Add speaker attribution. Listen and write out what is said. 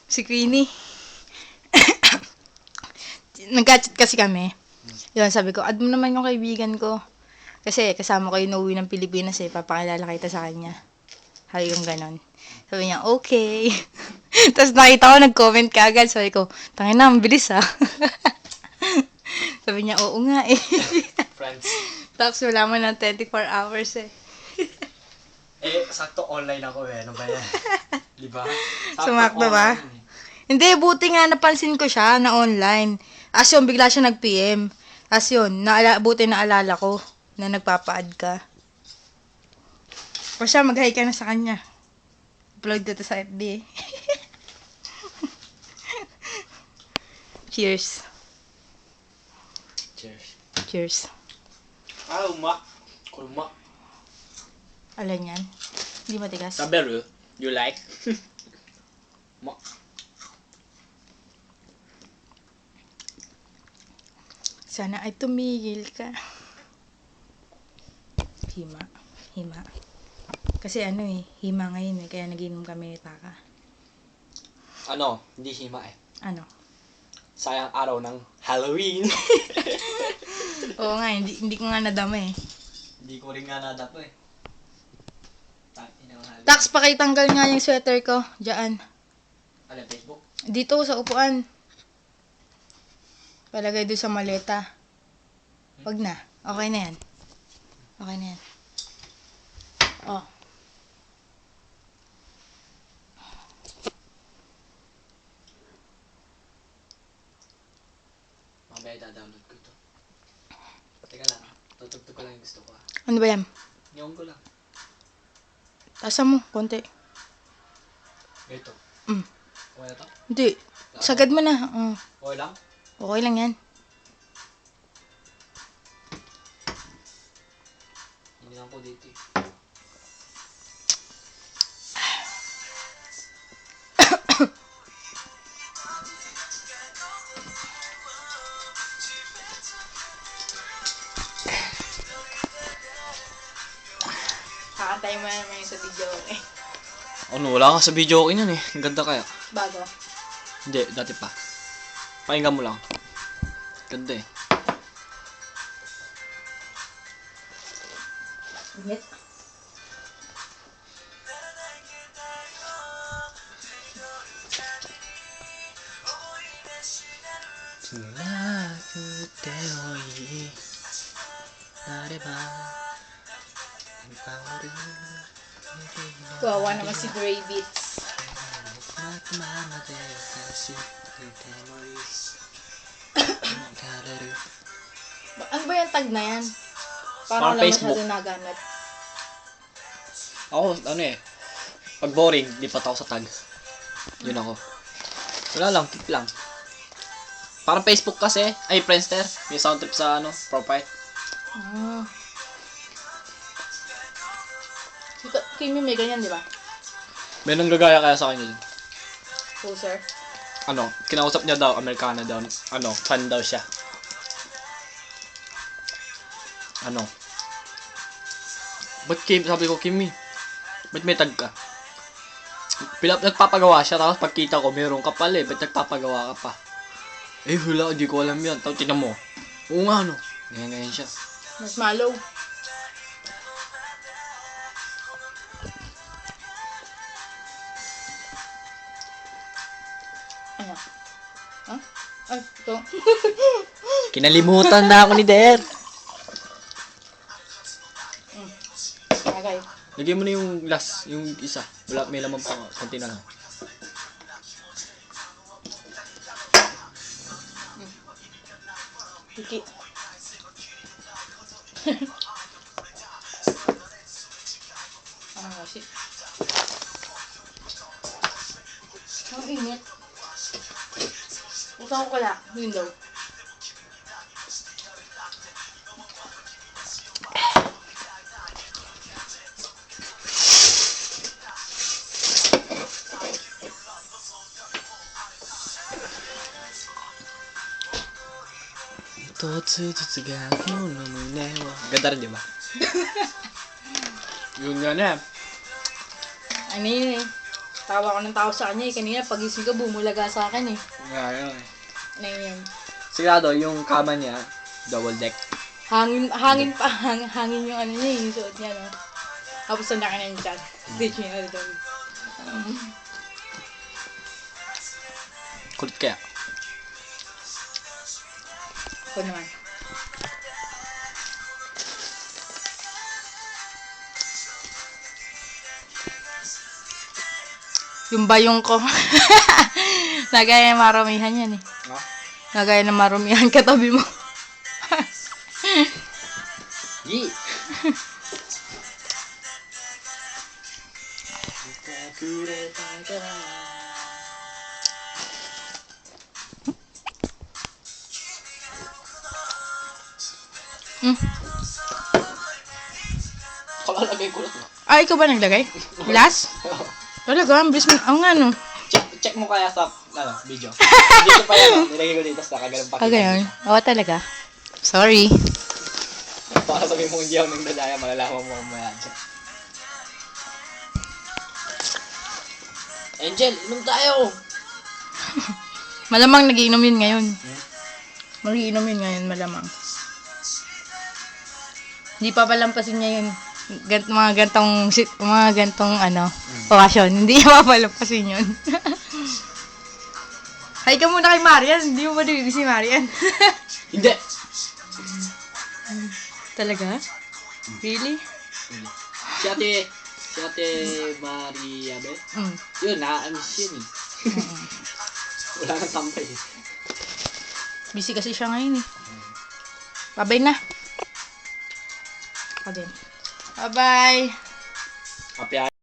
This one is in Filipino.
Speaker 1: Si Queenie. Nag-chat kasi kami. Yun, sabi ko, add mo naman yung kaibigan ko. Kasi kasama ko yung uuwi ng Pilipinas papakilala kita sa kanya. Sabi yung ganon. Sabi niya, okay. Tapos nakita ko, nag-comment ka agad. Sabi ko, tangin na, ang bilis Sabi niya, oo nga
Speaker 2: Friends.
Speaker 1: Tapos wala mo ng 24 hours
Speaker 2: Sakto online ako Ano ba yan? Diba?
Speaker 1: Sumakto ba? Hindi, buti nga napansin ko siya na online. As yun, bigla siya nag-PM. As yun, buti naalala ko na nagpapa-add ka. O siya, mag-hi ka na sa kanya. Upload dito sa FB Cheers.
Speaker 2: Cheers.
Speaker 1: Cheers.
Speaker 2: Kulma.
Speaker 1: Alam yan? Hindi matigas.
Speaker 2: Saberu, you like?
Speaker 1: Sana ay tumigil ka. Hima. Kasi hima ngayon kaya nagiinom kami ni Taka.
Speaker 2: Hindi hima
Speaker 1: Ano?
Speaker 2: Sayang araw ng Halloween.
Speaker 1: Oo nga, hindi ko nga nadama
Speaker 2: Hindi ko rin nga nadapa
Speaker 1: Tax, pakitanggal nga yung sweater ko. Diyan.
Speaker 2: Facebook?
Speaker 1: Dito sa upuan. Palagay doon sa maleta. Wag na. Okay na yan. Oh.
Speaker 2: Mamaya da-download ko to. Teka lang, tutugtog ko lang yung gusto ko
Speaker 1: Ano ba yan?
Speaker 2: Niyong ko lang.
Speaker 1: Tasa mo, konti.
Speaker 2: Ito. Okay na to?
Speaker 1: Hindi. Sagad mo na.
Speaker 2: Okay lang?
Speaker 1: Okay lang yan.
Speaker 2: Hindi lang po dito
Speaker 1: Kakantay mo naman yung sa video
Speaker 2: Wala ka sa video okay yan Ang ganda kaya.
Speaker 1: Bago?
Speaker 2: Hindi, dati pa. Pakinggan mo lang. Ganda
Speaker 1: Init. Kawawa naman si Gray Beats. Ano ba yung tag na yan?
Speaker 2: Parang
Speaker 1: lang
Speaker 2: Facebook.
Speaker 1: masyado nagamit.
Speaker 2: Ako, pag boring, lipat ako sa tag. Yun ako. Wala lang, tip lang. Parang Facebook kasi, Friendster. May sound trip sa profile.
Speaker 1: Kimi may ganyan, di ba?
Speaker 2: May nang gagaya kaya sa kanya yun.
Speaker 1: Poser.
Speaker 2: Kinausap niya daw, Amerikana daw. Fan daw siya. Ba't sabi ko, Kimi, ba't may tag ka? Nagpapagawa siya, tapos pagkita ko, meron ka pala ba't nagpapagawa ka pa? Wala, di ko alam yan. Tapos tingnan mo. Oo nga, ganyan siya.
Speaker 1: Mas malaw. Ano? Ay, ito.
Speaker 2: Kinalimutan na ako ni Der.
Speaker 1: Bagay.
Speaker 2: Lagyan mo na yung last, yung isa. Wala, may laman pa. Konti na lang.
Speaker 1: Tiki. Ano kasi? Ang init. Utang ko kaya, window.
Speaker 2: Ganda rin, di ba? Yun nga na.
Speaker 1: Ano yun Tawa ko ng tawa sa kanya eh. Kanina pagising ko, bumulaga sa akin eh.
Speaker 2: Nga yun.
Speaker 1: Ano yun?
Speaker 2: Sigurado, yung kama niya, double deck.
Speaker 1: Hangin yung ano niya, yung suot niya, no? Tapos ang laki na yung chat. Stitch niya doon.
Speaker 2: Kulit kaya.
Speaker 1: Ako naman. Yung bayong ko. Nagaya ng maramihan yan eh.
Speaker 2: No?
Speaker 1: Nagaya ng maramihan katabi mo.
Speaker 2: Yee!
Speaker 1: Hmm.
Speaker 2: Kalalagay ko lang.
Speaker 1: Ah, ikaw ba naglagay? Last? Talaga, ang bilis mo. Oo nga, no?
Speaker 2: Check mo kaya sa video. Dito pa yan. Nilagay ko dito sa nakagalang pakita.
Speaker 1: Ah, ganyan? Oo, talaga. Sorry.
Speaker 2: Para sabihin mo hindi ako nagdadaya, malalaman mo mamaya dyan. Angel, inom tayo!
Speaker 1: Malamang nagiinom yun ngayon. Magiinom yun ngayon, malamang. Hindi pa palampasin niya yun. Mga gantong okasyon. Hindi niya papalampasin yun. Hay ka muna kay Marian. Hindi mo ba nagiging si Marian?
Speaker 2: Hindi!
Speaker 1: Talaga? Really?
Speaker 2: Si ate Maria Be?
Speaker 1: Mm.
Speaker 2: Yun, na-amis yun eh. Wala nang tampay eh.
Speaker 1: Busy kasi siya ngayon eh. Bye-bye na. Ako din. Bye-bye.
Speaker 2: Kapya